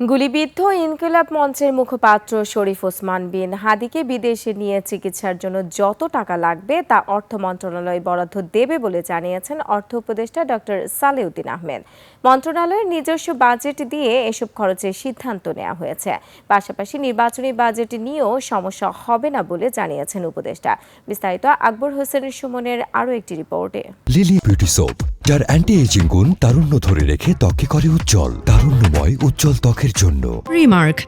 গুলিবিদ্ধ ইনকিলাব মঞ্চের মুখপাত্র শরীফ ওসমান বিন হাদিকে বিদেশে নিয়ে চিকিৎসার জন্য যত টাকা লাগবে তা অর্থ মন্ত্রণালয় বরাদ্দ দেবে বলে জানিয়েছেন অর্থ উপদেষ্টা ডক্টর সালেউদ্দিন আহমেদ। মন্ত্রণালয়ের নিজস্ব বাজেট দিয়ে এসব খরচের সিদ্ধান্ত নেওয়া হয়েছে। পাশাপাশি নির্বাচনী বাজেট নিয়েও সমস্যা হবে না বলে জানিয়েছেন উপদেষ্টা। বিস্তারিত আকবর হোসেন সুমনের আরও একটি রিপোর্টে। লিলি বিউটি সোপ, যার অ্যান্টি এজিং গুণ তারুণ্য ধরে রেখে ত্বকে করে উজ্জ্বল, তারুণ্যময় উজ্জ্বল ত্বকের জন্য। রিমার্ক।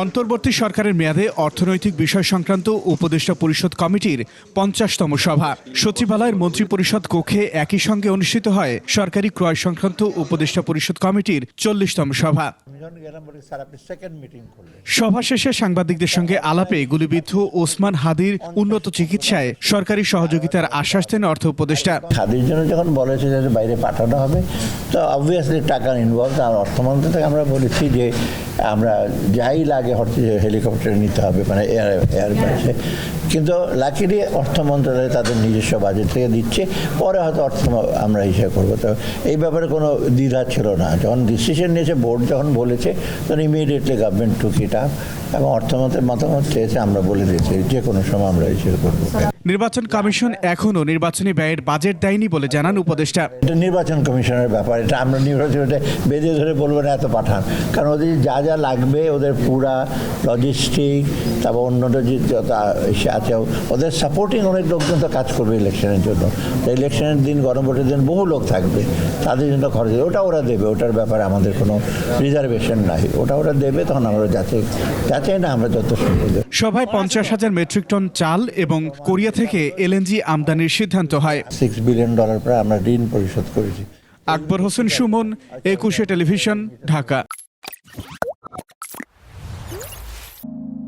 অন্তর্বর্তী সরকারের মেয়াদে অর্থনৈতিক বিষয় সংক্রান্ত উপদেষ্টা পরিষদ কমিটির ৫০তম সভা সচিবালয়ের মন্ত্রিপরিষদ কক্ষে একই সঙ্গে অনুষ্ঠিত হয় সরকারি ক্রয় সংক্রান্ত উপদেষ্টা পরিষদ কমিটির ৪০তম সভা। সভা শেষে সাংবাদিকদের সঙ্গে আলাপে গুলিবিদ্ধ ওসমান হাদির উন্নত চিকিৎসায় সরকারি সহযোগিতার আশ্বাস দেন অর্থ উপদেষ্টা। হাদির জন্য যখন বলেছে যে বাইরে পাঠানো হবে, তো অবভিয়াসলি টাকা ইনভলভ। আর অর্থমন্ত্রী থেকে আমরা বলেছি যে আমরা যাই লাগে হেলিকপ্টার নিতে হবে, মানে এয়ারবেসে। কিন্তু লাকিলি অর্থ মন্ত্রণালয় তাদের নিজস্ব বাজেট থেকে দিচ্ছে, পরে হয়তো আমরা হিসাব করবো। তো এই ব্যাপারে কোনো দ্বিধা ছিল না। যখন ডিসিশন নিয়েছে বোর্ড, যখন বলেছে, তখন immediately government took it up এবং অর্থমন্ত্রীর মতামত চেয়েছে, আমরা বলে দিয়েছি যে কোনো সময় আমরা হিসেব করবো। নির্বাচন কমিশন এখনও নির্বাচনী ব্যয়ের বাজেট দেয়নি বলে জানান উপদেষ্টা। এটা নির্বাচন কমিশনের ব্যাপার, এটা আমরা নির্বাচনটা বেঁধে ধরে বলবো না এত পাঠান, কারণ ওদের যা যা লাগবে, ওদের পুরা লজিস্টিক, তারপর অন্যটা যে আছে, ওদের সাপোর্টিং অনেক লোকজন তো কাজ করবে ইলেকশনের জন্য। তো ইলেকশনের দিন, গরম ভোটের দিন বহু লোক থাকবে, তাদের জন্য খরচ, ওটা ওরা দেবে। ওটার ব্যাপারে আমাদের কোনো রিজার্ভেশন নাই, ওটা ওরা দেবে। তখন আমরা যাচাই না, আমরা যত সম্ভব। সভায় ৫০,০০০ মেট্রিক টন চাল এবং কোরিয়া থেকে এলএনজি আমদানির সিদ্ধান্ত হয়। $6 বিলিয়ন প্রায় আমরা ঋণ পরিশোধ করেছি। আকবর হোসেন সুমন, ২১শে টেলিভিশন, ঢাকা।